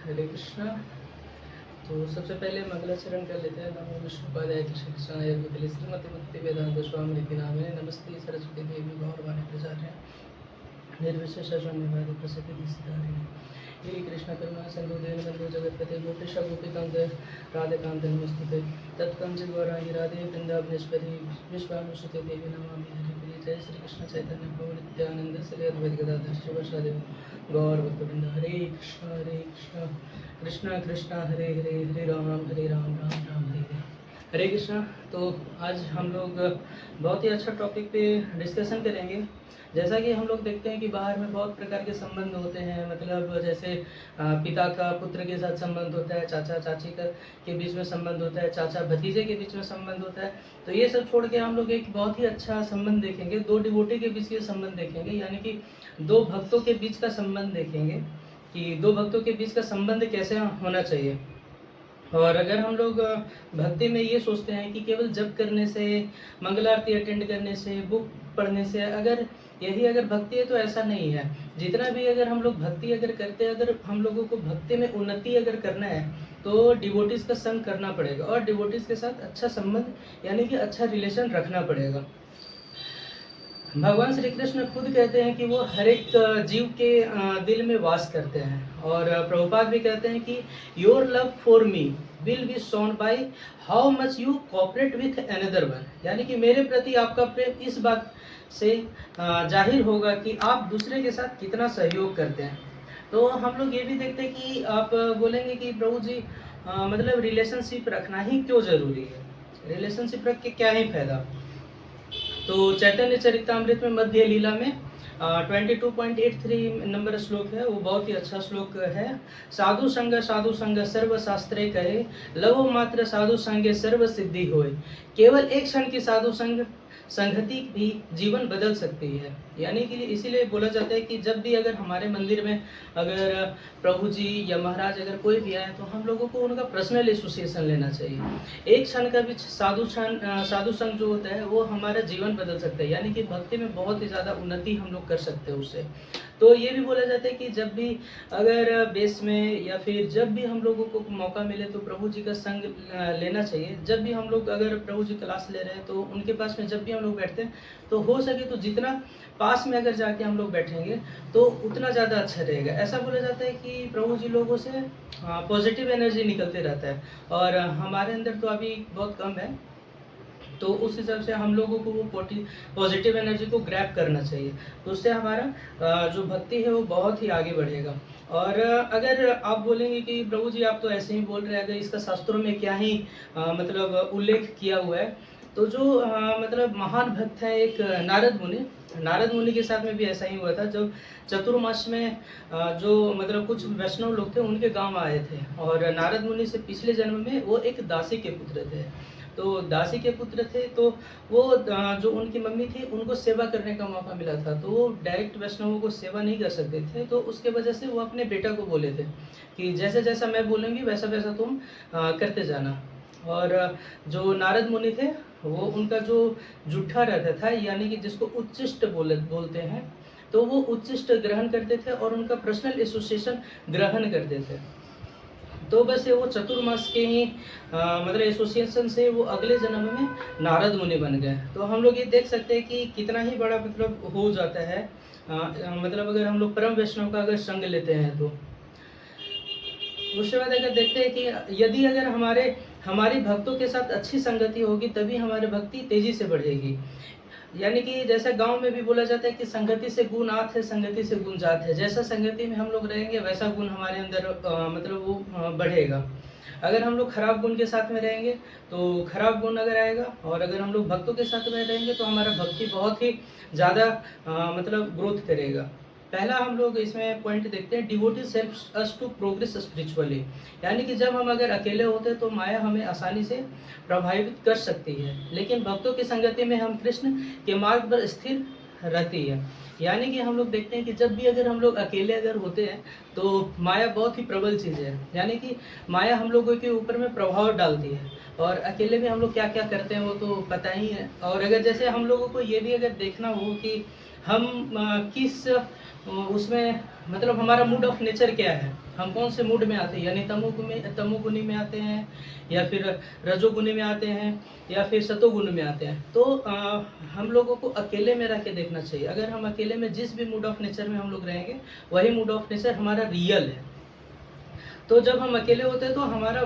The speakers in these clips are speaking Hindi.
हरे कृष्णा। तो सबसे पहले मंगलाचरण कर लेते हैं। नमो विष्णुपादाय कृष्ण कृष्णाय भूतले श्रीमती भक्ति वेदांत स्वामी नामे नमस्ते सरस्वती देवी गौरवाणी प्रचार्य निर्विशेष शून्यवादी प्रसिद्धि सिद्धारिणी हे कृष्ण करुणा सिंधु दीनबंधु जगतपते गोपेश गोपीकांत राधिकांत नमस्ते तत्कंज गौरांगी राधे वृंदावनेश्वरी विश्वानुसुते देवी नमामि हरिप्रिय। जय श्री कृष्ण चैतन्य प्रभु नित्यानंद श्री अद्वैत गदाधर शिवसादि गौर भक्तवृंद। हरे कृष्ण कृष्ण कृष्ण हरे हरे हरे राम राम राम हरे हरे। हरे कृष्णा। तो आज हम लोग बहुत ही अच्छा टॉपिक पे डिस्कशन करेंगे। जैसा कि हम लोग देखते हैं कि बाहर में बहुत प्रकार के संबंध होते हैं, मतलब जैसे पिता का पुत्र के साथ संबंध होता है, चाचा चाची का के बीच में संबंध होता है, चाचा भतीजे के बीच में संबंध होता है। तो ये सब छोड़ के हम लोग एक बहुत ही अच्छा संबंध देखेंगे, दो डिवोटी के बीच के संबंध देखेंगे, यानी कि दो भक्तों के बीच का संबंध देखेंगे कि दो भक्तों के बीच का संबंध कैसे होना चाहिए। और अगर हम लोग भक्ति में ये सोचते हैं कि केवल जप करने से, मंगल आरती अटेंड करने से, बुक पढ़ने से अगर यही अगर भक्ति है, तो ऐसा नहीं है। जितना भी अगर हम लोग भक्ति अगर करते हैं, अगर हम लोगों को भक्ति में उन्नति अगर करना है तो डिवोटीज का संग करना पड़ेगा और डिवोटीज के साथ अच्छा संबंध यानी कि अच्छा रिलेशन रखना पड़ेगा। भगवान श्री कृष्ण खुद कहते हैं कि वो हर एक जीव के दिल में वास करते हैं। और प्रभुपाद भी कहते हैं कि your love for me will be shown by how much you cooperate with another one, यानी कि मेरे प्रति आपका प्रेम इस बात से जाहिर होगा कि आप दूसरे के साथ कितना सहयोग करते हैं। तो हम लोग ये भी देखते हैं कि आप बोलेंगे कि प्रभु जी मतलब रिलेशनशिप रखना ही क्यों जरूरी है, रिलेशनशिप रख के क्या ही फायदा। तो चैतन्य चरितामृत में मध्य लीला में 22.83 नंबर श्लोक है, वो बहुत ही अच्छा श्लोक है। साधु संग सर्व शास्त्रे कहे, लवो मात्र साधु संगे सर्व सिद्धि होए। केवल एक क्षण की साधु संगति भी जीवन बदल सकती है। यानी कि इसीलिए बोला जाता है कि जब भी अगर हमारे मंदिर में अगर प्रभु जी या महाराज अगर कोई भी आए तो हम लोगों को उनका पर्सनल एसोसिएशन लेना चाहिए। एक क्षण का भी साधु संग जो होता है वो हमारा जीवन बदल सकता है, यानी कि भक्ति में बहुत ही ज़्यादा उन्नति हम लोग कर सकते हैं उससे। तो ये भी बोला जाता है कि जब भी अगर बेस में या फिर जब भी हम लोगों को मौका मिले तो प्रभु जी का संग लेना चाहिए। जब भी हम लोग अगर प्रभु जी क्लास ले रहे हैं तो उनके पास में जब भी हम लोग बैठते हैं तो हो सके तो जितना पास में अगर जाके हम लोग बैठेंगे तो उतना ज़्यादा अच्छा रहेगा। ऐसा बोला जाता है कि प्रभु जी लोगों से पॉजिटिव एनर्जी निकलते रहता है और हमारे अंदर तो अभी बहुत कम है, तो उस हिसाब से हम लोगों को वो पॉजिटिव एनर्जी को ग्रैब करना चाहिए। तो उससे हमारा जो भक्ति है वो बहुत ही आगे बढ़ेगा। और अगर आप बोलेंगे कि प्रभु जी आप तो ऐसे ही बोल रहे हैं, अगर इसका शास्त्रों में क्या ही मतलब उल्लेख किया हुआ है, तो जो मतलब महान भक्त है एक नारद मुनि के साथ में भी ऐसा ही हुआ था। जब चतुर्मास में जो मतलब कुछ वैष्णव लोग थे उनके गांव आए थे और नारद मुनि से पिछले जन्म में वो एक दासी के पुत्र थे। तो दासी के पुत्र थे तो वो जो उनकी मम्मी थी उनको सेवा करने का मौका मिला था, तो वो डायरेक्ट वैष्णवों को सेवा नहीं कर सकते थे। तो उसके वजह से वो अपने बेटा को बोले थे कि जैसे जैसा मैं बोलूँगी वैसा वैसा तुम करते जाना। और जो नारद मुनि थे वो उनका जो जूठा रहता था, यानी कि जिसको उच्चिष्ट बोलते हैं, तो वो उच्चिष्ट ग्रहण करते थे और उनका पर्सनल एसोसिएशन ग्रहण करते थे। तो बस वो चतुर्मास के ही मतलब एसोसिएशन से वो अगले जन्म में नारद मुनि बन गए। तो हम लोग ये देख सकते हैं कि कितना ही बड़ा मतलब हो जाता है मतलब अगर हम लोग परम वैष्णव का अगर संग लेते हैं तो। उसके बाद अगर देखते हैं कि यदि अगर हमारी भक्तों के साथ अच्छी संगति होगी तभी हमारी भक्ति तेजी से बढ़ेगी। यानी कि जैसा गांव में भी बोला जाता है कि संगति से गुण आत है, संगति से गुण जात है। जैसा संगति में हम लोग रहेंगे वैसा गुण हमारे अंदर मतलब वो बढ़ेगा। अगर हम लोग खराब गुण के साथ में रहेंगे तो खराब गुण अगर आएगा, और अगर हम लोग भक्तों के साथ में रहेंगे तो हमारा भक्ति बहुत ही ज़्यादा मतलब ग्रोथ करेगा। पहला हम लोग इसमें पॉइंट देखते हैं, devotees helps us to progress spiritually. यानी कि जब हम अगर अकेले होते हैं तो माया हमें आसानी से प्रभावित कर सकती है, लेकिन भक्तों की संगति में हम कृष्ण के मार्ग पर स्थिर रहती है। यानी कि हम लोग देखते हैं कि जब भी अगर हम लोग अकेले अगर होते हैं तो माया बहुत ही प्रबल चीज़ है। यानी कि माया हम लोगों के ऊपर में प्रभाव डालती है और अकेले में हम लोग क्या क्या करते हैं वो तो पता ही है। और अगर जैसे हम लोगों को ये भी अगर देखना हो कि हम किस उसमें मतलब हमारा मूड ऑफ नेचर क्या है, हम कौन से मूड में आते हैं, यानी तमोगुणी में आते हैं, या फिर रजोगुणी में आते हैं, या फिर सतोगुण में आते हैं। तो हम लोगों को अकेले में रह के देखना चाहिए। अगर हम अकेले में जिस भी मूड ऑफ नेचर में हम लोग रहेंगे, वही मूड ऑफ नेचर हमारा रियल है। तो जब हम अकेले होते हैं तो हमारा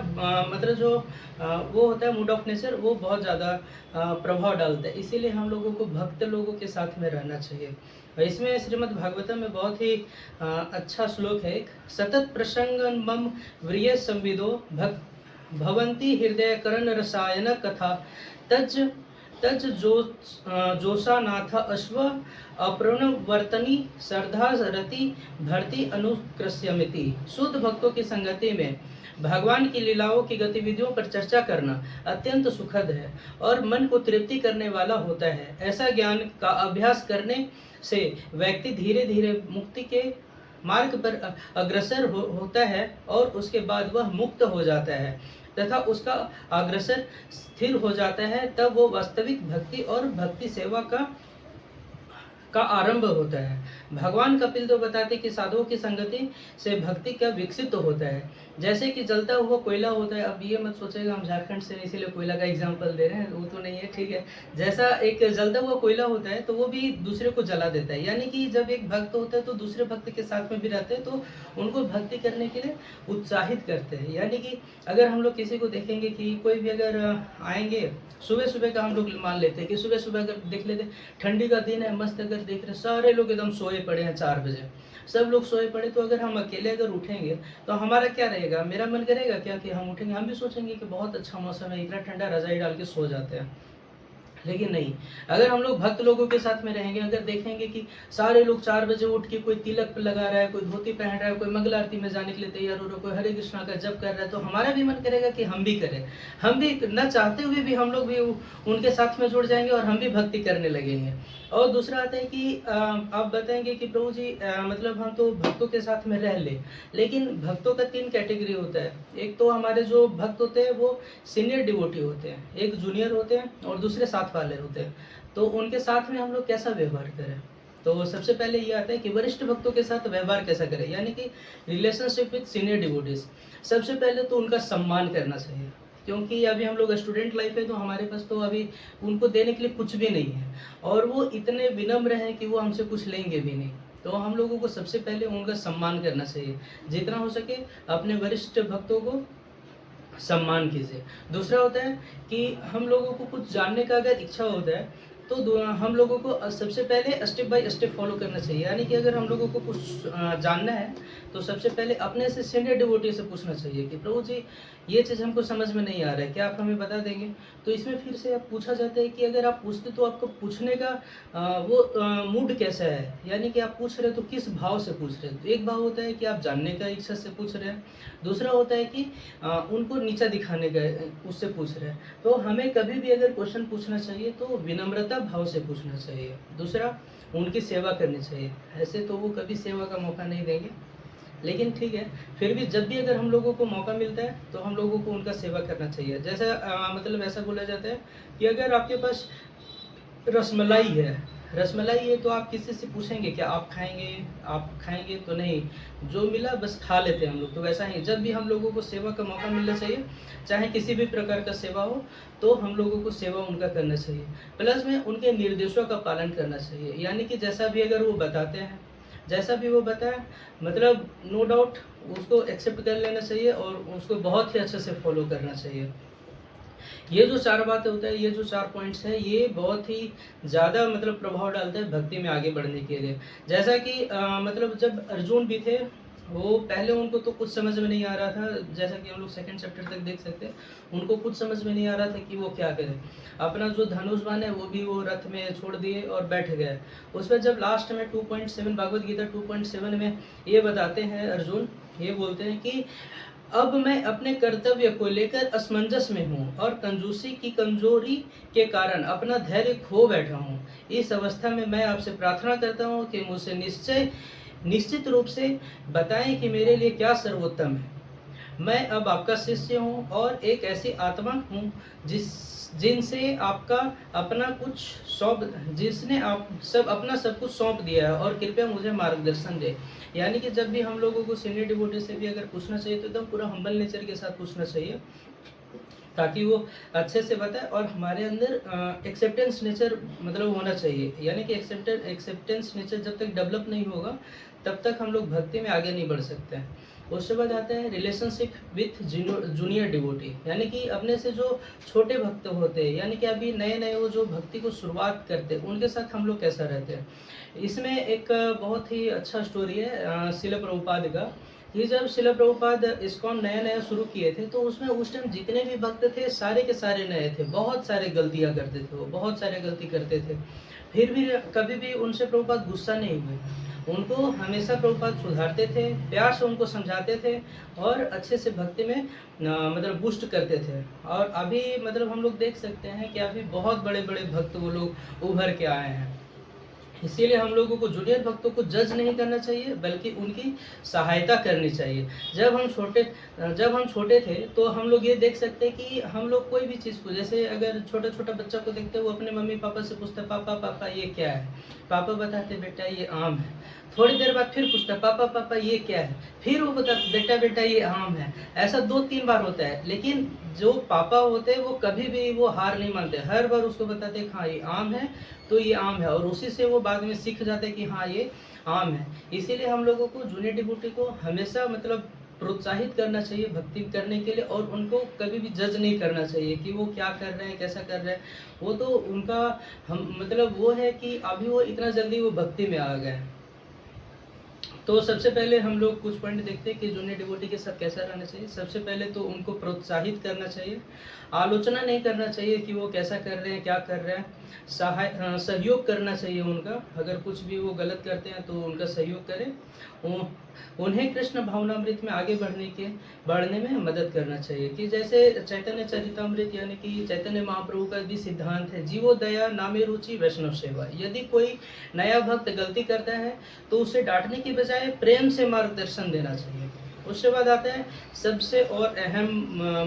मतलब जो वो होता है मूड ऑफ नेचर, वो बहुत ज़्यादा प्रभाव डालता है। इसीलिए हम लोगों को भक्त लोगों के साथ में रहना चाहिए। और इसमें श्रीमद् भागवतम में बहुत ही अच्छा श्लोक है, एक सतत प्रसंग मम व्रिय संविदो भवंती हृदय करण रसायन कथा तज तज जोशानाथ अश्व अप्रणवर्तनी श्रद्धा रति भरती अनुकृष्यमिति। शुद्ध भक्तों की संगति में भगवान की लीलाओं की गतिविधियों पर चर्चा करना अत्यंत सुखद है और मन को तृप्ति करने वाला होता है। ऐसा ज्ञान का अभ्यास करने से व्यक्ति धीरे धीरे मुक्ति के मार्ग पर अग्रसर होता है और उसके बाद वह मुक्त हो जाता है तथा उसका अग्रसर स्थिर हो जाता है। तब वो वास्तविक भक्ति और भक्ति सेवा का आरंभ होता है। भगवान कपिल तो बताते कि साधुओं की संगति से भक्ति का विकसित तो होता है। जैसे कि जलता हुआ कोयला होता है। अब ये मत सोचेगा हम झारखंड से इसीलिए कोयला का एग्जांपल दे रहे हैं, वो तो नहीं है, ठीक है। जैसा एक जलता हुआ कोयला होता है तो वो भी दूसरे को जला देता है। यानी कि जब एक भक्त होता है तो दूसरे भक्त के साथ में भी रहते हैं तो उनको भक्ति करने के लिए उत्साहित करते हैं। यानी कि अगर हम लोग किसी को देखेंगे कि कोई भी अगर आएंगे, सुबह सुबह का हम लोग मान लेते हैं कि सुबह सुबह अगर देख लेते, ठंडी का दिन है, मस्त अगर देख रहे सारे लोग एकदम सोए पड़े हैं, 4 बजे सब लोग सोए पड़े, तो अगर हम अकेले अगर उठेंगे तो हमारा क्या रहेगा, मेरा मन करेगा क्या कि हम उठेंगे, हम भी सोचेंगे कि बहुत अच्छा मौसम है, इतना ठंडा, रजाई डाल के सो जाते हैं। लेकिन नहीं, अगर हम लोग भक्त लोगों के साथ में रहेंगे, अगर देखेंगे कि सारे लोग 4 बजे उठ के कोई तिलक लगा रहा है, कोई धोती पहन रहा है, कोई मंगल आरती में जाने के लिए तैयार हो रहा है, कोई हरे कृष्णा का जप कर रहा है, तो हमारा भी मन करेगा कि हम भी करें। हम भी न चाहते हुए भी हम लोग भी उनके साथ में जुड़ जाएंगे और हम भी भक्ति करने लगेंगे। और दूसरा आता है कि आप बताएंगे कि प्रभु जी मतलब हम तो भक्तों के साथ में रह ले, लेकिन भक्तों का 3 कैटेगरी होता है। एक तो हमारे जो भक्त होते हैं वो सीनियर डिवोटी होते हैं, एक जूनियर होते हैं और दूसरे साथ वाले होते हैं। तो उनके साथ में हम लोग कैसा व्यवहार करें, तो सबसे पहले ये आता है कि वरिष्ठ भक्तों के साथ व्यवहार कैसा करें, यानी कि रिलेशनशिप विद सीनियर डिवोटीज। सबसे पहले तो उनका सम्मान करना चाहिए, क्योंकि अभी हम लोग स्टूडेंट लाइफ है तो हमारे पास तो अभी उनको देने के लिए कुछ भी नहीं है और वो इतने विनम्र हैं कि वो हमसे कुछ लेंगे भी नहीं। तो हम लोगों को सबसे पहले उनका सम्मान करना चाहिए, जितना हो सके अपने वरिष्ठ भक्तों को सम्मान कीजिए। दूसरा होता है कि हम लोगों को कुछ जानने का अगर इच्छा होता है तो हम लोगों को सबसे पहले स्टेप बाय स्टेप फॉलो करना चाहिए। यानी कि अगर हम लोगों को कुछ जानना है तो सबसे पहले अपने से सीनियर डिवोटी से पूछना चाहिए कि प्रभु जी ये चीज़ हमको समझ में नहीं आ रहा है, क्या आप हमें बता देंगे। तो इसमें फिर से आप पूछा जाता है कि अगर आप पूछते तो आपको पूछने का वो मूड कैसा है, यानी कि आप पूछ रहे तो किस भाव से पूछ रहे हैं। तो एक भाव होता है कि आप जानने का इच्छा से पूछ रहे हैं, दूसरा होता है कि उनको नीचा दिखाने का उससे पूछ रहे हैं। तो हमें कभी भी अगर क्वेश्चन पूछना चाहिए तो विनम्रता भाव से पूछना चाहिए। दूसरा, उनकी सेवा करनी चाहिए। ऐसे तो वो कभी सेवा का मौका नहीं देंगे, लेकिन ठीक है, फिर भी जब भी अगर हम लोगों को मौका मिलता है तो हम लोगों को उनका सेवा करना चाहिए। जैसा मतलब ऐसा बोला जाता है कि अगर आपके पास रसमलाई है तो आप किसी से पूछेंगे क्या आप खाएंगे तो नहीं, जो मिला बस खा लेते हैं हम लोग। तो वैसा ही जब भी हम लोगों को सेवा का मौका मिलना चाहिए, चाहे किसी भी प्रकार का सेवा हो, तो हम लोगों को सेवा उनका करना चाहिए। प्लस में उनके निर्देशों का पालन करना चाहिए, यानी कि जैसा भी अगर वो बताते हैं, जैसा भी वो बताए, मतलब नो डाउट उसको एक्सेप्ट कर लेना चाहिए और उसको बहुत ही अच्छे से फॉलो करना चाहिए। ये जो 4 बातें होता है, ये जो 4 पॉइंट्स है, ये बहुत ही ज़्यादा मतलब प्रभाव डालता है भक्ति में आगे बढ़ने के लिए। जैसा कि मतलब जब अर्जुन भी थे, वो पहले उनको तो कुछ समझ में नहीं आ रहा था, जैसा कि हम लोग 2nd चैप्टर तक देख सकते हैं, उनको कुछ समझ में नहीं आ रहा था कि वो क्या करें। अपना जो धनुष बाण है वो भी वो रथ में छोड़ दिए और बैठ गए। उसमें जब लास्ट में 2.7 भागवत गीता 2.7 में ये बताते हैं, अर्जुन ये बोलते हैं कि अब मैं अपने कर्तव्य को लेकर असमंजस में हूँ और कंजूसी की कमजोरी के कारण अपना धैर्य खो बैठा हूँ। इस अवस्था में मैं आपसे प्रार्थना करता हूँ कि मुझसे निश्चित रूप से बताएं कि मेरे लिए क्या सर्वोत्तम है। मैं अब आपका शिष्य हूँ और एक ऐसी आत्मा हूँ जिनसे आपका अपना कुछ सौंप जिसने आप सब अपना सब कुछ सौंप दिया है और कृपया मुझे मार्गदर्शन दे। यानी कि जब भी हम लोगों को सीनियर डिवोटी से भी अगर पूछना चाहिए तो एकदम पूरा हम्बल नेचर के साथ पूछना चाहिए, ताकि वो अच्छे से बताए। और हमारे अंदर एक्सेप्टेंस नेचर मतलब होना चाहिए, यानी कि एक्सेप्टेंस नेचर जब तक डेवलप नहीं होगा तब तक हम लोग भक्ति में आगे नहीं बढ़ सकते हैं। उसके बाद आता है रिलेशनशिप विथ जूनियर डिवोटी, यानी कि अपने से जो छोटे भक्त होते हैं, यानी कि अभी नए नए वो जो भक्ति को शुरुआत करते हैं, उनके साथ हम लोग कैसा रहते हैं। इसमें एक बहुत ही अच्छा स्टोरी है शिला प्रभुपाद का। ये जब शिला प्रभुपाद इस्कॉन नया नया शुरू किए थे तो उसमें उस टाइम जितने भी भक्त थे सारे के सारे नए थे, बहुत सारे गलतियां करते थे, वो बहुत सारे गलती करते थे। फिर भी कभी भी उनसे प्रभुपाद गुस्सा नहीं हुए, उनको हमेशा प्रभुपाद सुधारते थे, प्यार से उनको समझाते थे और अच्छे से भक्ति में मतलब बूस्ट करते थे। और अभी मतलब हम लोग देख सकते हैं कि अभी बहुत बड़े बड़े भक्त वो लोग उभर के आए हैं। इसीलिए हम लोगों को जूनियर भक्तों को जज नहीं करना चाहिए, बल्कि उनकी सहायता करनी चाहिए। जब हम छोटे थे तो हम लोग ये देख सकते हैं कि हम लोग कोई भी चीज़ को, जैसे अगर छोटा छोटा बच्चा को देखते हैं, वो अपने मम्मी पापा से पूछता है, पापा पापा ये क्या है। पापा बताते बेटा ये आम है। थोड़ी देर बाद फिर पूछता है, पापा पापा ये क्या है। फिर वो बता बेटा बेटा ये आम है। ऐसा 2-3 बार होता है, लेकिन जो पापा होते हैं वो कभी भी वो हार नहीं मानते, हर बार उसको बताते हैं हाँ ये आम है तो ये आम है, और उसी से वो बाद में सीख जाते हैं कि हाँ ये आम है। इसीलिए हम लोगों को जूनियर डिवोटी को हमेशा मतलब प्रोत्साहित करना चाहिए भक्ति करने के लिए, और उनको कभी भी जज नहीं करना चाहिए कि वो क्या कर रहे हैं कैसा कर रहे हैं। वो तो उनका हम मतलब वो है कि अभी वो इतना जल्दी वो भक्ति में आ गए हैं। तो सबसे पहले हम लोग कुछ पॉइंट देखते हैं कि जूनियर डिवोटी के साथ कैसा रहना चाहिए। सबसे पहले तो उनको प्रोत्साहित करना चाहिए, आलोचना नहीं करना चाहिए कि वो कैसा कर रहे हैं क्या कर रहे हैं। सहयोग करना चाहिए उनका, अगर कुछ भी वो गलत करते हैं तो उनका सहयोग करें। उन्हें कृष्ण भावनामृत में आगे बढ़ने में मदद करना चाहिए। कि जैसे चैतन्य चरितामृत यानी कि चैतन्य महाप्रभु का भी सिद्धांत है, जीवो दया नामे रुचि वैष्णव सेवा। यदि कोई नया भक्त गलती करता है तो उसे डांटने की बजाय प्रेम से मार्गदर्शन देना चाहिए। उसके बाद आता है सबसे और अहम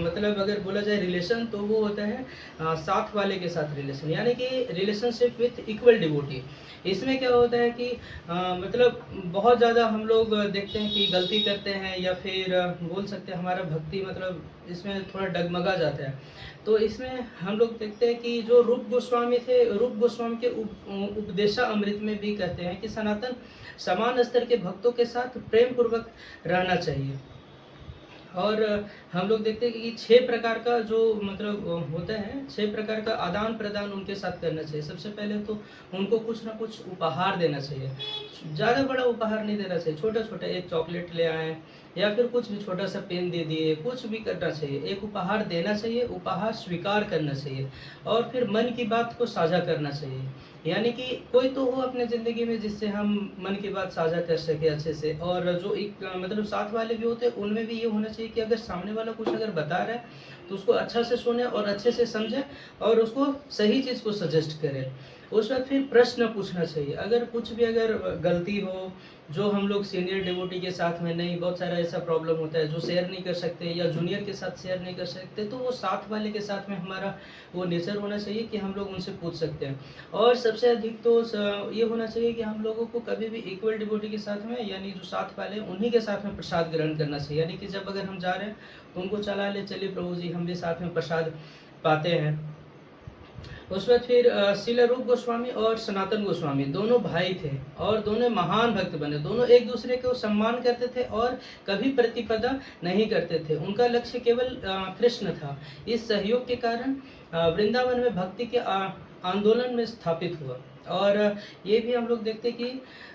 मतलब अगर बोला जाए रिलेशन, तो वो होता है साथ वाले के साथ रिलेशन, यानी कि रिलेशनशिप विथ इक्वल डिवोटी। इसमें क्या होता है कि मतलब बहुत ज़्यादा हम लोग देखते हैं कि गलती करते हैं, या फिर बोल सकते हैं हमारा भक्ति मतलब इसमें थोड़ा डगमगा जाता है। तो इसमें हम लोग देखते हैं कि जो रूप गोस्वामी थे, रूप गोस्वामी के उपदेशा अमृत में भी कहते हैं कि सनातन समान स्तर के भक्तों के साथ प्रेम पूर्वक रहना चाहिए। और हम लोग देखते हैं कि 6 प्रकार का जो मतलब होता है, 6 प्रकार का आदान प्रदान उनके साथ करना चाहिए। सबसे पहले तो उनको कुछ ना कुछ उपहार देना चाहिए, ज़्यादा बड़ा उपहार नहीं देना चाहिए, छोटा छोटा एक चॉकलेट ले आए या फिर कुछ भी छोटा सा पेन दे दिए, कुछ भी करना चाहिए। एक उपहार देना चाहिए, उपहार स्वीकार करना चाहिए, और फिर मन की बात को साझा करना चाहिए। यानी कि कोई तो हो अपने ज़िंदगी में जिससे हम मन की बात साझा कर सके अच्छे से। और जो एक मतलब साथ वाले भी होते हैं उनमें भी ये होना चाहिए कि अगर सामने वाला कुछ अगर बता रहा है तो उसको अच्छा से सुने और अच्छे से समझे और उसको सही चीज़ को सजेस्ट करे। उस वक्त फिर प्रश्न पूछना चाहिए, अगर कुछ भी अगर गलती हो जो हम लोग सीनियर डिवोटी के साथ में नहीं, बहुत सारा ऐसा प्रॉब्लम होता है जो शेयर नहीं कर सकते या जूनियर के साथ शेयर नहीं कर सकते, तो वो साथ वाले के साथ में हमारा वो नेचर होना चाहिए कि हम लोग उनसे पूछ सकते हैं। और सबसे अधिक तो ये होना चाहिए कि हम लोगों को कभी भी इक्वल डिवोटी के साथ में, यानी जो साथ वाले उन्हीं के साथ में प्रसाद ग्रहण करना चाहिए। यानी कि जब अगर हम जा रहे हैं तो उनको चला ले, चलिए प्रभु जी हम भी साथ में प्रसाद पाते हैं। उस वक्त फिर श्रील रूप गोस्वामी और सनातन गोस्वामी दोनों भाई थे और दोनों महान भक्त बने। दोनों एक दूसरे को सम्मान करते थे और कभी प्रतिपदा नहीं करते थे। उनका लक्ष्य केवल कृष्ण था। इस सहयोग के कारण वृंदावन में भक्ति के आंदोलन में स्थापित हुआ। और ये भी हम लोग देखते कि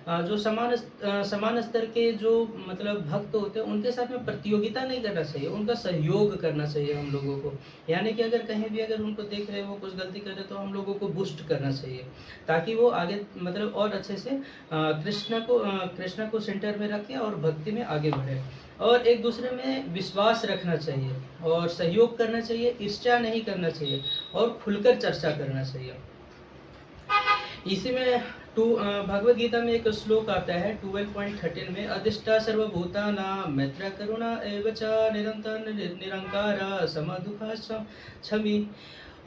जो समान स्तर के जो मतलब भक्त होते हैं उनके साथ में प्रतियोगिता नहीं करना चाहिए, उनका सहयोग करना चाहिए हम लोगों को। यानी कि अगर कहीं भी अगर उनको देख रहे हैं वो कुछ गलती कर रहे तो हम लोगों को बूस्ट करना चाहिए, ताकि वो आगे मतलब और अच्छे से कृष्ण को सेंटर में रखे और भक्ति में आगे बढ़े। और एक दूसरे में विश्वास रखना चाहिए और सहयोग करना चाहिए, ईर्ष्या नहीं करना चाहिए और खुलकर चर्चा करना चाहिए। इसी में भगवद गीता में एक श्लोक आता है 12.13 में, अधिष्ठा सर्वभूतानां मैत्र करुणा एव च निरंतर निरंकार समदुःख क्षमी।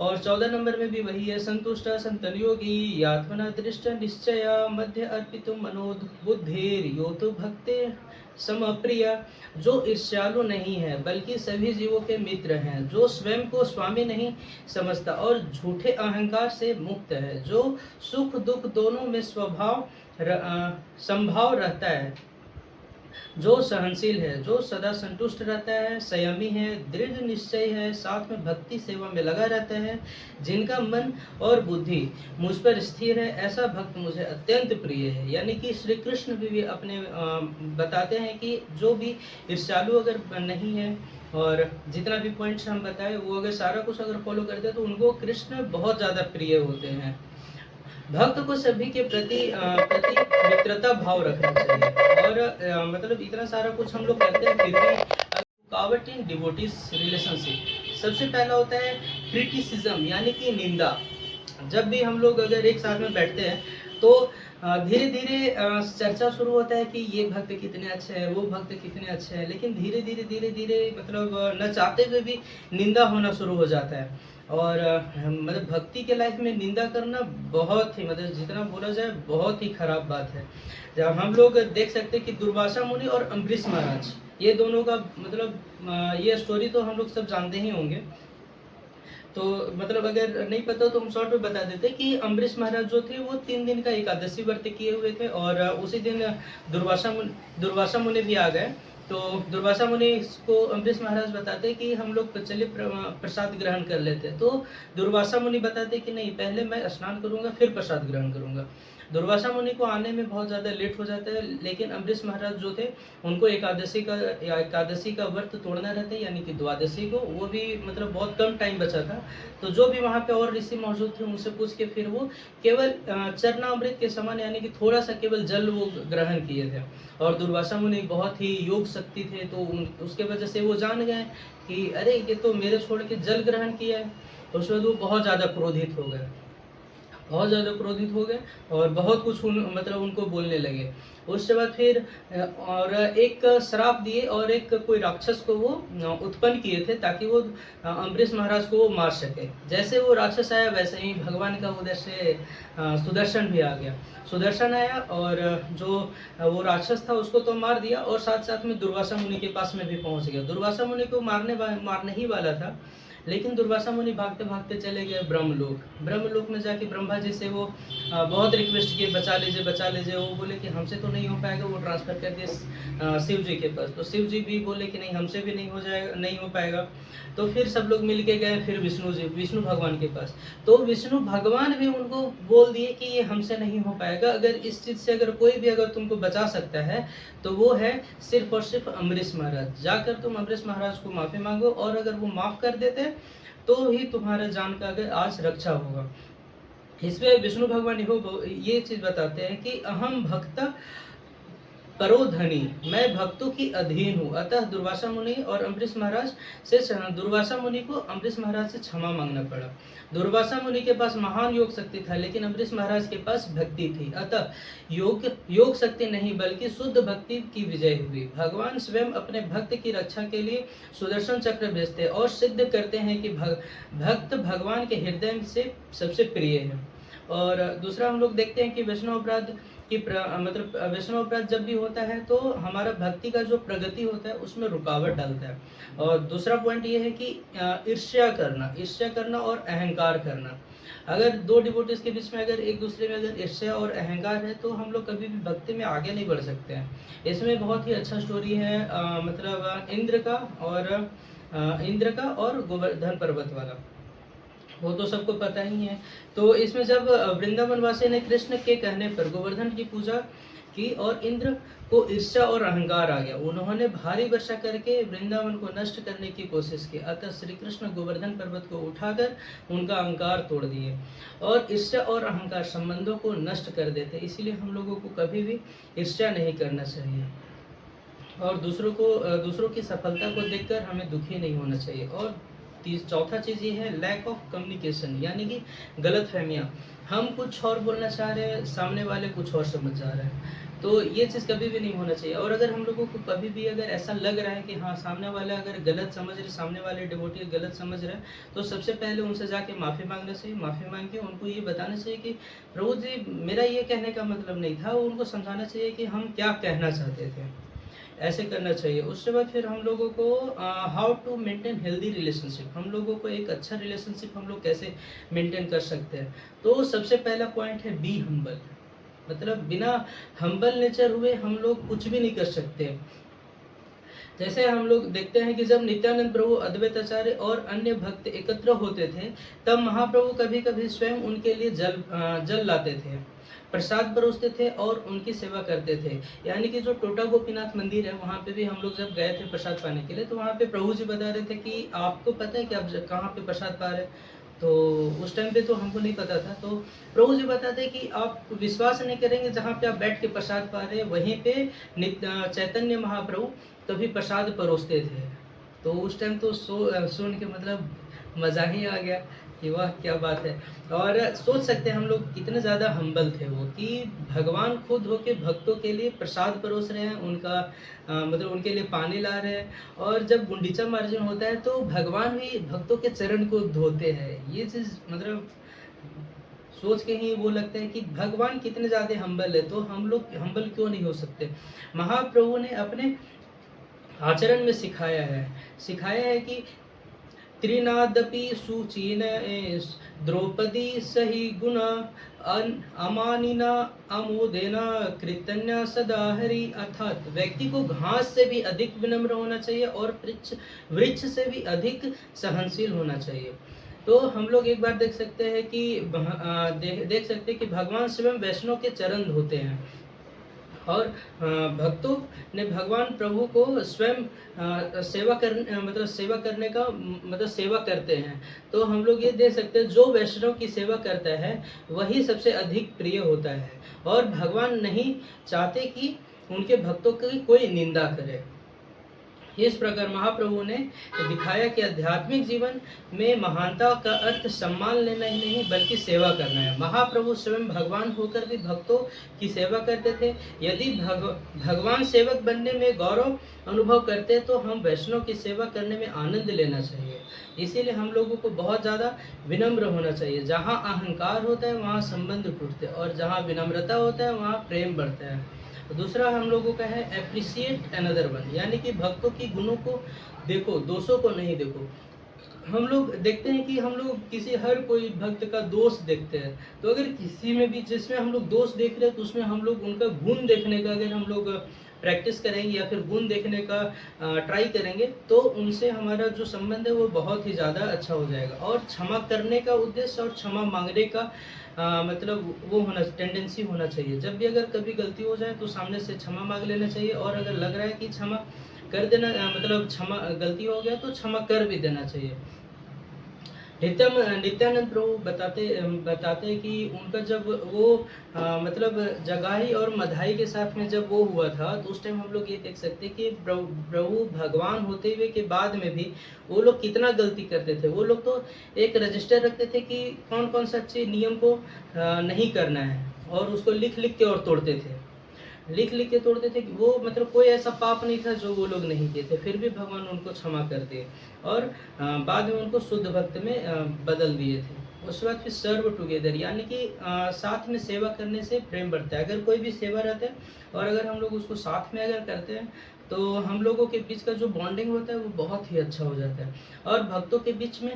और 14 नंबर में भी वही है, संतुष्ट संतन योगी आत्मना दृष्ट निश्चय मध्य अर्पित मनोद बुद्धिर यो तो भक्ते समप्रिय। जो ईर्ष्यालु नहीं है बल्कि सभी जीवों के मित्र हैं, जो स्वयं को स्वामी नहीं समझता और झूठे अहंकार से मुक्त है, जो सुख दुख दोनों में संभाव रहता है, जो सहनशील है, जो सदा संतुष्ट रहता है, संयमी है, दृढ़ निश्चय है, साथ में भक्ति सेवा में लगा रहता है, जिनका मन और बुद्धि मुझ पर स्थिर है, ऐसा भक्त मुझे अत्यंत प्रिय है। यानी कि श्री कृष्ण भी अपने बताते हैं कि जो भी ईर्ष्यालु अगर नहीं है और जितना भी पॉइंट्स हम बताए वो अगर सारा कुछ अगर फॉलो करते हैं तो उनको कृष्ण बहुत ज़्यादा प्रिय होते हैं। भक्त को सभी के प्रति मित्रता भाव रखना चाहिए। और मतलब इतना सारा कुछ हम लोग करते हैं फिर भी रुकावट इन डिवोटीज रिलेशनशिप। सबसे पहला होता है क्रिटिसिज्म यानी कि निंदा। जब भी हम लोग अगर एक साथ में बैठते हैं तो धीरे धीरे चर्चा शुरू होता है कि ये भक्त कितने अच्छे हैं, वो भक्त कितने अच्छे हैं, लेकिन धीरे धीरे मतलब न चाहते हुए भी निंदा होना शुरू हो जाता है। और मतलब भक्ति के लाइफ में निंदा करना बहुत ही मतलब जितना बोला जाए बहुत ही खराब बात है। जब हम लोग देख सकते हैं कि दुर्वासा मुनि और अम्बरीश महाराज ये दोनों का मतलब ये स्टोरी तो हम लोग सब जानते ही होंगे। तो मतलब अगर नहीं पता तो हम शॉर्ट में बता देते कि अम्बरीश महाराज जो थे वो 3 दिन का एकादशी व्रत किए हुए थे और उसी दिन दुर्वासा मुनि भी आ गए। तो दुर्वासा मुनि को अम्बरीश महाराज बताते कि हम लोग चलिए प्रसाद ग्रहण कर लेते। तो दुर्वासा मुनि बताते कि नहीं, पहले मैं स्नान करूंगा फिर प्रसाद ग्रहण करूंगा। दुर्वासा मुनि को आने में बहुत ज़्यादा लेट हो जाता है, लेकिन अम्बरीश महाराज जो थे उनको एकादशी का व्रत तोड़ना रहता है, यानी कि द्वादशी को, वो भी मतलब बहुत कम टाइम बचा था। तो जो भी वहाँ पे और ऋषि मौजूद थे उनसे पूछ के फिर वो केवल चरणामृत के समान यानी कि थोड़ा सा केवल जल वो ग्रहण किए थे। और दुर्वासा मुनि बहुत ही योग शक्ति थे, तो उसके वजह से वो जान गए कि अरे ये तो मेरे छोड़ के जल ग्रहण किया है। उसके बाद वो बहुत ज़्यादा क्रोधित हो गए और बहुत कुछ मतलब उनको बोलने लगे। उसके बाद फिर और एक श्राप दिए और एक कोई राक्षस को वो उत्पन्न किए थे ताकि वो अम्बरीश महाराज को वो मार सके। जैसे वो राक्षस आया वैसे ही भगवान का उधर से सुदर्शन भी आ गया। सुदर्शन आया और जो वो राक्षस था उसको तो मार दिया और साथ साथ में दुर्वासा मुनि के पास में भी पहुंच गया। दुर्वासा मुनि को मारने ही वाला था, लेकिन दुर्वासा मुनि भागते भागते चले गए ब्रह्मलोक में जाके ब्रह्मा जी से वो बहुत रिक्वेस्ट किए, बचा लीजिए। वो बोले कि हमसे तो नहीं हो पाएगा। वो ट्रांसफर कर दिए शिव जी के पास। तो शिव जी भी बोले कि नहीं, हमसे भी नहीं हो पाएगा। तो फिर सब लोग मिल के गए फिर विष्णु भगवान के पास। तो विष्णु भगवान भी उनको बोल दिए कि ये हमसे नहीं हो पाएगा, अगर इस चीज़ से अगर कोई भी अगर तुमको बचा सकता है तो वो है सिर्फ और सिर्फ अम्बरीश महाराज। जाकर तुम अम्बरीश महाराज को माफ़ी मांगो और अगर वो माफ़ कर देते तो ही तुम्हारा जान का अगर आज रक्षा होगा। इसमें विष्णु भगवान ये चीज़ बताते हैं कि अहम भक्त परोधनी, मैं भक्तों की अधीन हूँ। अतः दुर्वासा मुनि और अम्बरीश महाराज से दुर्वासा मुनि को अम्बरीश महाराज से क्षमा मांगना पड़ा। दुर्वासा मुनि के पास महान योग शक्ति था, लेकिन अम्बरीश महाराज के पास भक्ति थी। अतः योग शक्ति नहीं बल्कि शुद्ध भक्ति की विजय हुई। भगवान स्वयं अपने भक्त की रक्षा के लिए सुदर्शन चक्र भेजते और सिद्ध करते हैं कि भक्त भगवान के हृदय से सबसे प्रिय है। और दूसरा हम लोग देखते हैं कि वैष्णव अपराध जब भी होता है तो हमारा भक्ति का जो प्रगति होता है उसमें रुकावट डालता है। और दूसरा पॉइंट ये है कि ईर्ष्या करना और अहंकार करना। अगर दो डिवोटीज के बीच में अगर एक दूसरे में अगर ईर्ष्या और अहंकार है तो हम लोग कभी भी भक्ति में आगे नहीं बढ़ सकते हैं। इसमें बहुत ही अच्छा स्टोरी है मतलब इंद्र का और गोवर्धन पर्वत वाला, वो तो सबको पता ही है। तो इसमें जब वृंदावन वासी ने कृष्ण के कहने पर गोवर्धन की पूजा की और इंद्र को ईर्ष्या और अहंकार आ गया, उन्होंने भारी वर्षा करके वृंदावन को नष्ट करने की कोशिश की। अतः श्री कृष्ण गोवर्धन पर्वत को उठाकर उनका अहंकार तोड़ दिए। और ईर्ष्या और अहंकार संबंधों को नष्ट कर देते, इसीलिए हम लोगों को कभी भी ईर्ष्या नहीं करना चाहिए और दूसरों की सफलता को देखकर हमें दुखी नहीं होना चाहिए। और चौथा चीज़ ये है लैक ऑफ कम्युनिकेशन, यानी कि गलत फहमियाँ। हम कुछ और बोलना चाह रहे हैं, सामने वाले कुछ और समझ जा रहे हैं। तो ये चीज़ कभी भी नहीं होना चाहिए। और अगर हम लोगों को कभी भी अगर ऐसा लग रहा है कि हाँ, सामने वाला अगर गलत समझ रहे, सामने वाले डिवोटी गलत समझ रहे हैं, तो सबसे पहले उनसे जाके माफ़ी माँगना चाहिए। माफ़ी माँग के उनको ये बताना चाहिए कि प्रभु जी, मेरा ये कहने का मतलब नहीं था। उनको समझाना चाहिए कि हम क्या कहना चाहते थे। ऐसे करना चाहिए। उसके बाद फिर हम लोगों को how to maintain healthy relationship, हम लोगों को एक अच्छा रिलेशनशिप हम लोग कैसे मेंटेन कर सकते हैं। तो सबसे पहला पॉइंट है बी हम्बल, मतलब बिना हम्बल नेचर हुए हम लोग कुछ भी नहीं कर सकते। जैसे हम लोग देखते हैं कि जब नित्यानंद प्रभु, अद्वैत आचार्य और अन्य भक्त एकत्र होते थे, तब महाप्रभु कभी कभी स्वयं उनके लिए जल लाते थे, प्रसाद परोसते थे और उनकी सेवा करते थे। यानी कि जो टोटा गोपीनाथ मंदिर है, वहाँ पे भी हम लोग जब गए थे प्रसाद पाने के लिए, तो वहाँ पे प्रभु जी बता रहे थे कि आपको पता है कि आप कहाँ पे प्रसाद पा रहे हैं। तो उस टाइम पे तो हमको नहीं पता था। तो प्रभु जी बताते कि आप विश्वास नहीं करेंगे, जहाँ पे आप बैठ के प्रसाद पा रहे हैं, वहीं पे चैतन्य महाप्रभु कभी प्रसाद परोसते थे। तो उस टाइम तो सुन के मतलब मज़ा ही आ गया कि वाह क्या बात है। और सोच सकते हैं हम लोग कितने ज़्यादा हम्बल थे वो, कि भगवान खुद होके भक्तों के लिए प्रसाद परोस रहे हैं, उनका मतलब उनके लिए पानी ला रहे हैं। और जब गुंडीचा मार्जन होता है तो भगवान भी भक्तों के चरण को धोते हैं। ये चीज़ मतलब सोच के ही वो लगता है कि भगवान कितने ज़्यादा हम्बल है, तो हम लोग हम्बल क्यों नहीं हो सकते। महाप्रभु ने अपने आचरण में सिखाया है कि त्रिनादपि सुचीन द्रौपदी सही गुण अमानिना अमोदेना कृतन्या सदा हरि। अर्थात व्यक्ति को घास से भी अधिक विनम्र होना चाहिए और वृक्ष से भी अधिक सहनशील होना चाहिए। तो हम लोग एक बार देख सकते हैं कि देख सकते हैं कि भगवान स्वयं वैष्णव के चरण धोते हैं, और भक्तों ने भगवान प्रभु को स्वयं सेवा करने का मतलब सेवा करते हैं। तो हम लोग ये देख सकते हैं, जो वैष्णव की सेवा करता है वही सबसे अधिक प्रिय होता है, और भगवान नहीं चाहते कि उनके भक्तों की कोई निंदा करे। इस प्रकार महाप्रभु ने दिखाया कि आध्यात्मिक जीवन में महानता का अर्थ सम्मान लेना ही नहीं बल्कि सेवा करना है। महाप्रभु स्वयं भगवान होकर भी भक्तों की सेवा करते थे। यदि भगवान सेवक बनने में गौरव अनुभव करते तो हम वैष्णव की सेवा करने में आनंद लेना चाहिए। इसीलिए हम लोगों को बहुत ज़्यादा विनम्र होना चाहिए। जहाँ अहंकार होता है वहाँ संबंध टूटते हैं, और जहाँ विनम्रता होता है वहाँ प्रेम बढ़ता है। दूसरा हम लोगों का है अप्रिशिएट अनदर वन, यानी कि भक्तों की गुणों को देखो, दोषों को नहीं देखो। हम लोग देखते हैं कि हम लोग किसी हर कोई भक्त का दोष देखते हैं, तो अगर किसी में भी जिसमें हम लोग दोष देख रहे हैं, तो उसमें हम लोग उनका गुण देखने का अगर हम लोग प्रैक्टिस करेंगे या फिर गुण देखने का ट्राई करेंगे, तो उनसे हमारा जो संबंध है वो बहुत ही ज़्यादा अच्छा हो जाएगा। और क्षमा करने का उद्देश्य और क्षमा मांगने का मतलब वो होना टेंडेंसी होना चाहिए। जब भी अगर कभी गलती हो जाए तो सामने से क्षमा मांग लेना चाहिए, और अगर लग रहा है कि क्षमा कर देना मतलब क्षमा गलती हो गया तो क्षमा कर भी देना चाहिए। नित्यानंद प्रभु बताते कि उनका जब वो मतलब जगाही और मधाई के साथ में जब वो हुआ था, तो उस टाइम हम लोग ये देख सकते हैं कि प्रभु भगवान होते हुए के बाद में भी वो लोग कितना गलती करते थे। वो लोग तो एक रजिस्टर रखते थे कि कौन कौन सा अच्छे नियम को नहीं करना है, और उसको लिख लिख के और तोड़ते थे, लिख लिख के तोड़ते थे। कि वो मतलब कोई ऐसा पाप नहीं था जो वो लोग नहीं किए थे, फिर भी भगवान उनको क्षमा कर दिए, और बाद में उनको शुद्ध भक्त में बदल दिए थे। उसके बाद फिर सर्व टुगेदर, यानी कि साथ में सेवा करने से प्रेम बढ़ता है। अगर कोई भी सेवा रहता है और अगर हम लोग उसको साथ में अगर करते हैं, तो हम लोगों के बीच का जो बॉन्डिंग होता है वो बहुत ही अच्छा हो जाता है। और भक्तों के बीच में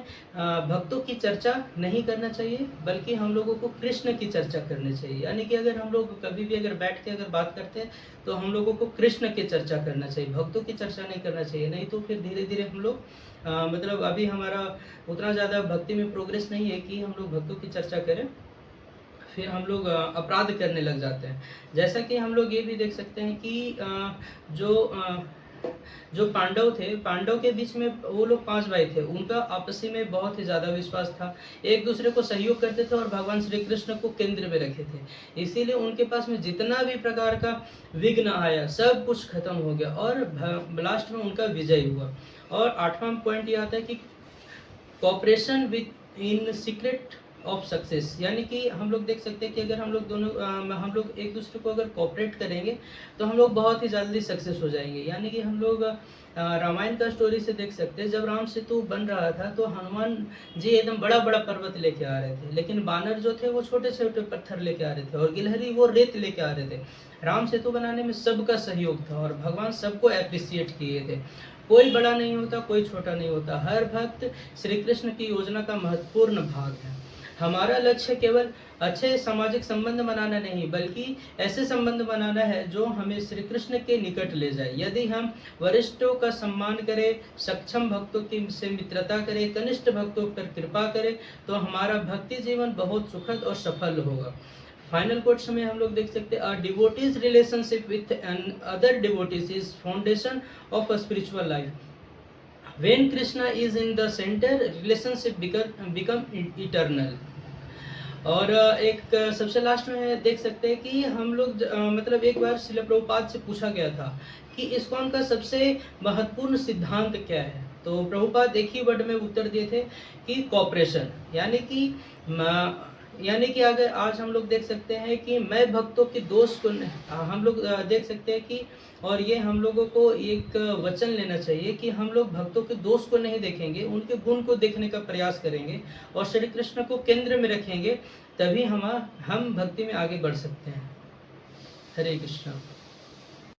भक्तों की चर्चा नहीं करना चाहिए, बल्कि हम लोगों को कृष्ण की चर्चा करनी चाहिए। यानी कि अगर हम लोग कभी भी अगर बैठ के अगर बात करते हैं, तो हम लोगों को कृष्ण की चर्चा करना चाहिए, भक्तों की चर्चा नहीं करना चाहिए। नहीं तो फिर धीरे धीरे हम लोग मतलब अभी हमारा उतना ज़्यादा भक्ति में प्रोग्रेस नहीं है कि हम लोग भक्तों की चर्चा करें, फिर हम लोग अपराध करने लग जाते हैं। जैसा कि हम लोग ये भी देख सकते हैं कि जो पांडव थे, पांडव के बीच में वो लोग 5 भाई थे, उनका आपसी में बहुत ही ज़्यादा विश्वास था, एक दूसरे को सहयोग करते थे और भगवान श्री कृष्ण को केंद्र में रखे थे। इसीलिए उनके पास में जितना भी प्रकार का विघ्न आया सब कुछ खत्म हो गया, और लास्ट में उनका विजय हुआ। और 8वां पॉइंट ये आता है कि cooperation with in secret of success, यानी कि हम लोग देख सकते हैं कि अगर हम लोग दोनों हम लोग एक दूसरे को अगर कॉपरेट करेंगे तो हम लोग बहुत ही जल्दी सक्सेस हो जाएंगे। यानी कि हम लोग रामायण का स्टोरी से देख सकते हैं, जब राम सेतु बन रहा था तो हनुमान जी एकदम बड़ा बड़ा पर्वत लेके आ रहे थे, लेकिन बानर जो थे वो छोटे छोटे पत्थर लेके आ रहे थे, और गिलहरी वो रेत लेके आ रहे थे। राम सेतु बनाने में सबका सहयोग था और भगवान सबको अप्रिसिएट किए थे। कोई बड़ा नहीं होता, कोई छोटा नहीं होता, हर भक्त श्री कृष्ण की योजना का महत्वपूर्ण भाग है। हमारा लक्ष्य केवल अच्छे सामाजिक संबंध बनाना नहीं, बल्कि ऐसे संबंध बनाना है जो हमें श्री कृष्ण के निकट ले जाए। यदि हम वरिष्ठों का सम्मान करें, सक्षम भक्तों की से मित्रता करें, कनिष्ठ भक्तों पर कृपा करें, तो हमारा भक्ति जीवन बहुत सुखद और सफल होगा। फाइनल कोट्स में हम लोग देख सकते हैं, devotees relationship with an other devotees is foundation of a spiritual life. When Krishna is in the center, relationship become eternal। और एक सबसे लास्ट में देख सकते हैं कि हम लोग मतलब एक बार श्रील प्रभुपाद से पूछा गया था कि इस्कॉन का सबसे महत्वपूर्ण सिद्धांत क्या है, तो प्रभुपाद एक ही वर्ड में उत्तर दिए थे कि कॉपरेशन। यानी कि अगर आज हम लोग देख सकते हैं कि मैं भक्तों के दोष को हम लोग देख सकते हैं कि, और ये हम लोगों को एक वचन लेना चाहिए कि हम लोग भक्तों के दोष को नहीं देखेंगे, उनके गुण को देखने का प्रयास करेंगे और श्री कृष्ण को केंद्र में रखेंगे, तभी हम भक्ति में आगे बढ़ सकते हैं। हरे कृष्णा।